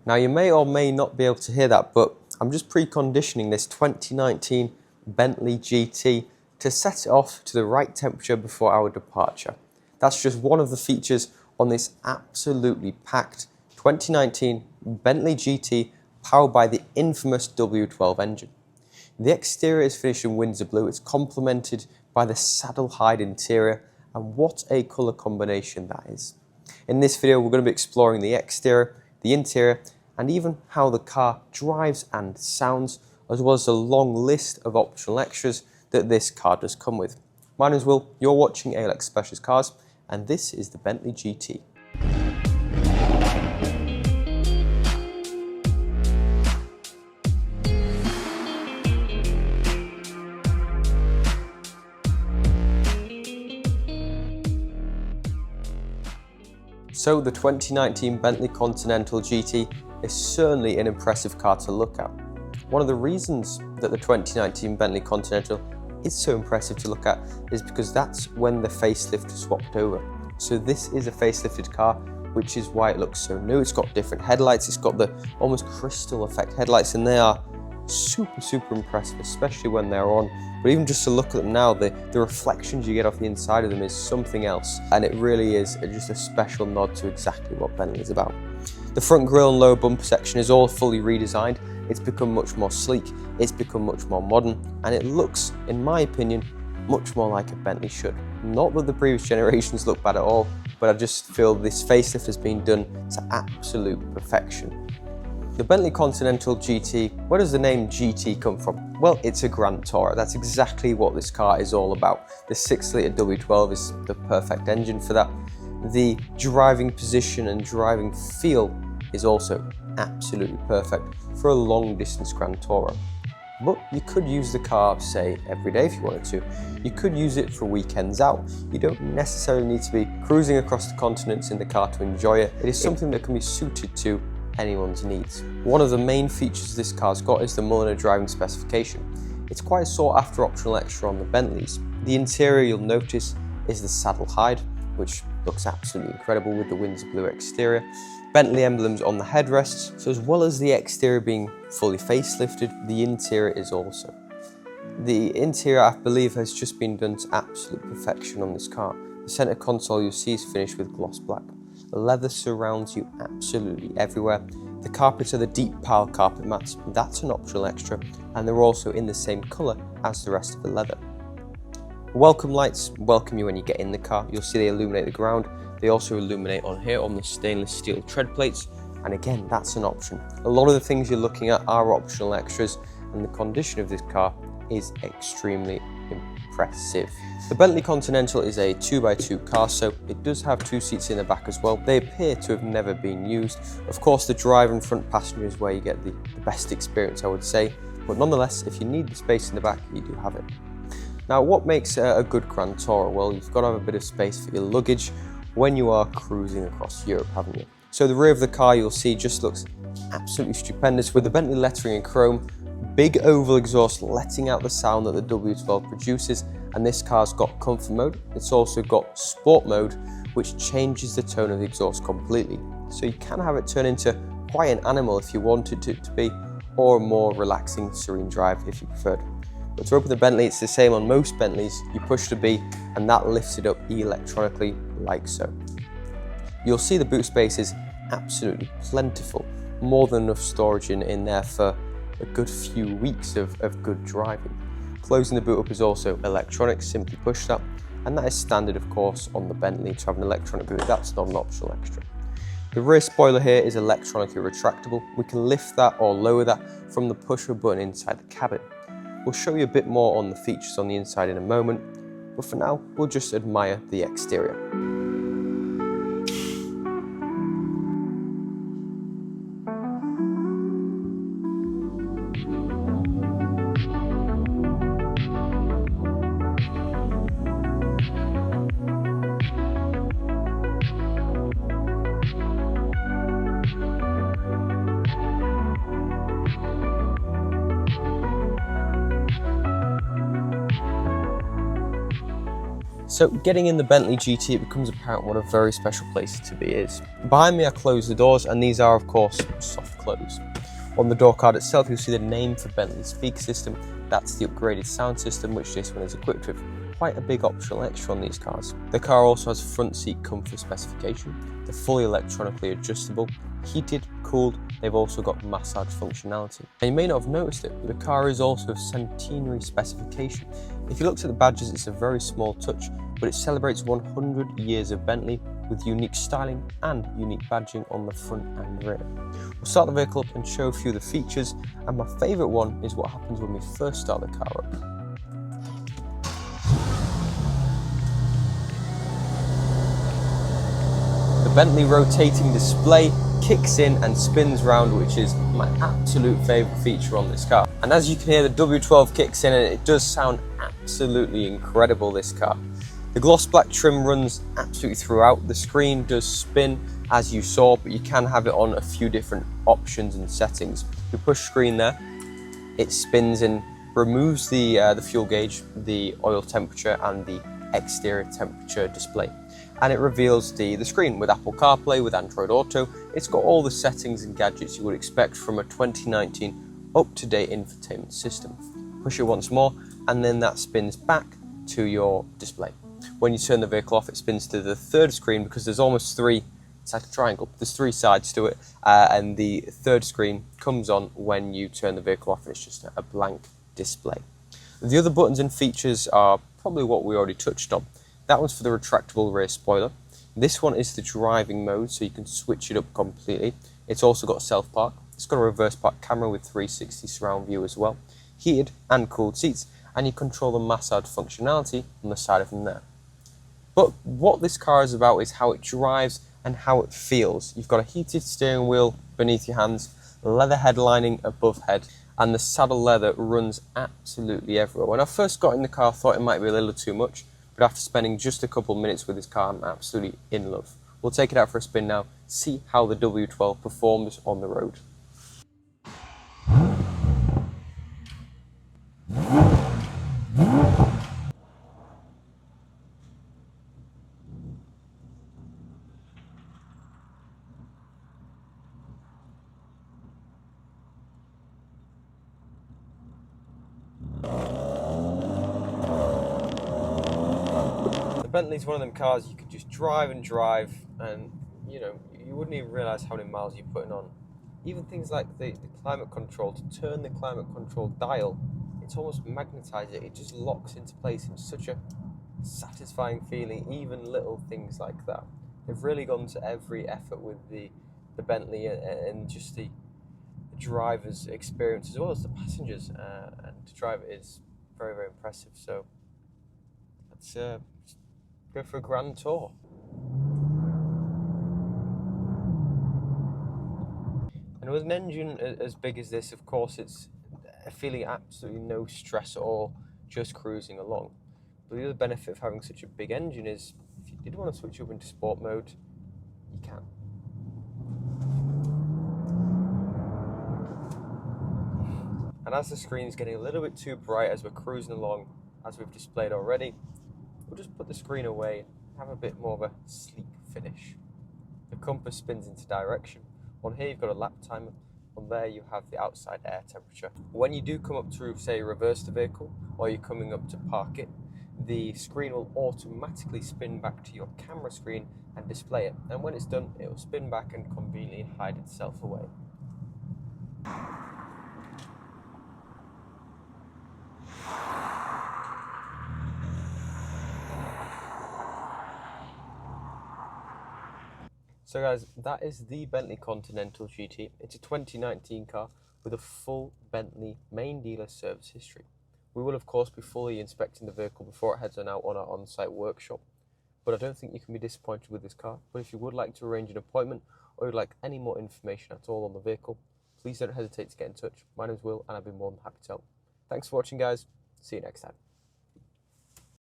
Now you may or may not be able to hear that, but I'm just preconditioning this 2019 Bentley GT to set it off to the right temperature before our departure. That's just one of the features on this absolutely packed 2019 Bentley GT powered by the infamous W12 engine. The exterior is finished in Windsor blue. It's complemented by the saddle hide interior, and what a colour combination that is. In this video we're going to be exploring the exterior, the interior, and even how the car drives and sounds, as well as a long list of optional extras that this car does come with. My name is Will, you're watching ALX Specialist Cars, and this is the Bentley GT. So the 2019 Bentley Continental GT is certainly an impressive car to look at. One of the reasons that the 2019 Bentley Continental is so impressive to look at is because that's when the facelift swapped over. So this is a facelifted car, which is why it looks so new. It's got different headlights, it's got the almost crystal effect headlights, and they are super impressive, especially when they're on. But even just to look at them now, the reflections you get off the inside of them is something else, and it really is just a special nod to exactly what Bentley is about. The front grille and lower bumper section is all fully redesigned. It's become much more sleek, it's become much more modern, and it looks, in my opinion, much more like a Bentley should. Not that the previous generations look bad at all, but I just feel this facelift has been done to absolute perfection. The Bentley Continental GT, where does the name GT come from? Well, it's a Grand Tourer. That's exactly what this car is all about. The 6-litre W12 is the perfect engine for that. The driving position and driving feel is also absolutely perfect for a long distance Grand Tourer. But you could use the car, say, every day if you wanted to. You could use it for weekends out. You don't necessarily need to be cruising across the continents in the car to enjoy it. It is something that can be suited to anyone's needs. One of the main features this car's got is the Mulliner driving specification. It's quite a sought after optional extra on the Bentleys. The interior, you'll notice, is the saddle hide, which looks absolutely incredible with the Windsor blue exterior. Bentley emblems on the headrests, so as well as the exterior being fully facelifted, the interior is also. The interior, I believe, has just been done to absolute perfection on this car. The centre console you'll see is finished with gloss black. The leather surrounds you absolutely everywhere. The carpets are the deep pile carpet mats, that's an optional extra, and they're also in the same colour as the rest of the leather. Welcome lights welcome you when you get in the car. You'll see they illuminate the ground. They also illuminate on here on the stainless steel tread plates, and again, that's an option. A lot of the things you're looking at are optional extras, and the condition of this car is extremely impressive. The Bentley Continental is a 2x2 car, so it does have 2 seats in the back as well. They appear to have never been used. Of course, the driver and front passenger is where you get the best experience, I would say, but nonetheless, if you need the space in the back, you do have it. Now, what makes a good Grand Tourer? Well, you've got to have a bit of space for your luggage when you are cruising across Europe, haven't you? So the rear of the car, you'll see, just looks absolutely stupendous with the Bentley lettering in chrome, big oval exhaust letting out the sound that the W12 produces, and this car's got comfort mode. It's also got sport mode, which changes the tone of the exhaust completely. So you can have it turn into quite an animal if you wanted it to be, or a more relaxing, serene drive if you preferred. But to open the Bentley, it's the same on most Bentleys. You push the B and that lifts it up electronically like so. You'll see the boot space is absolutely plentiful, more than enough storage in there for a good few weeks of good driving. Closing the boot up is also electronic, simply push that, and that is standard of course on the Bentley to have an electronic boot. That's not an optional extra. The rear spoiler here is electronically retractable. We can lift that or lower that from the push of a button inside the cabin. We'll show you a bit more on the features on the inside in a moment, but for now we'll just admire the exterior. So getting in the Bentley GT, it becomes apparent what a very special place to be is. Behind me I close the doors, and these are of course soft close. On the door card itself you'll see the name for Bentley speaker system. That's the upgraded sound system which this one is equipped with. Quite a big optional extra on these cars. The car also has front seat comfort specification. They're fully electronically adjustable, heated, cooled. They've also got massage functionality. And you may not have noticed it, but the car is also of centenary specification. If you looked at the badges, it's a very small touch, but it celebrates 100 years of Bentley with unique styling and unique badging on the front and rear. We'll start the vehicle up and show a few of the features, and my favourite one is what happens when we first start the car up. The Bentley rotating display kicks in and spins round, which is my absolute favourite feature on this car. And as you can hear, the W12 kicks in and it does sound absolutely incredible, this car. The gloss black trim runs absolutely throughout. The screen does spin as you saw, but you can have it on a few different options and settings. If you push screen there, it spins and removes the fuel gauge, the oil temperature and the exterior temperature display. And it reveals the screen with Apple CarPlay, with Android Auto. It's got all the settings and gadgets you would expect from a 2019 up-to-date infotainment system. Push it once more and then that spins back to your display. When you turn the vehicle off, it spins to the third screen because there's almost three, it's like a triangle, there's three sides to it, and the third screen comes on when you turn the vehicle off and it's just a blank display. The other buttons and features are probably what we already touched on. That one's for the retractable rear spoiler. This one is the driving mode, so you can switch it up completely. It's also got self-park. It's got a reverse park camera with 360 surround view as well. Heated and cooled seats, and you control the massage functionality on the side of them there. But what this car is about is how it drives and how it feels. You've got a heated steering wheel beneath your hands, leather headlining above head, and the saddle leather runs absolutely everywhere. When I first got in the car, I thought it might be a little too much, but after spending just a couple of minutes with this car, I'm absolutely in love. We'll take it out for a spin now, see how the W12 performs on the road. Bentley's one of them cars you could just drive and drive, and you wouldn't even realise how many miles you're putting on. Even things like the climate control, to turn the climate control dial, it's almost magnetised. It just locks into place. It's such a satisfying feeling, even little things like that. They've really gone to every effort with the Bentley and just the driver's experience as well as the passengers, and to drive it is very, very impressive. So let's go for a grand tour. And with an engine as big as this, of course, it's feeling absolutely no stress at all, just cruising along. But the other benefit of having such a big engine is, if you did want to switch up into sport mode, you can. And as the screen is getting a little bit too bright as we're cruising along, as we've displayed already, we'll just put the screen away and have a bit more of a sleek finish. The compass spins into direction. On here you've got a lap timer. On there you have the outside air temperature. When you do come up to, say, reverse the vehicle, or you're coming up to park it, the screen will automatically spin back to your camera screen and display it. And when it's done, it will spin back and conveniently hide itself away. So guys, that is the Bentley Continental GT. It's a 2019 car with a full Bentley main dealer service history. We will of course be fully inspecting the vehicle before it heads on out on our on-site workshop. But I don't think you can be disappointed with this car. But if you would like to arrange an appointment, or you'd like any more information at all on the vehicle, please don't hesitate to get in touch. My name's Will and I've been more than happy to help. Thanks for watching guys, see you next time.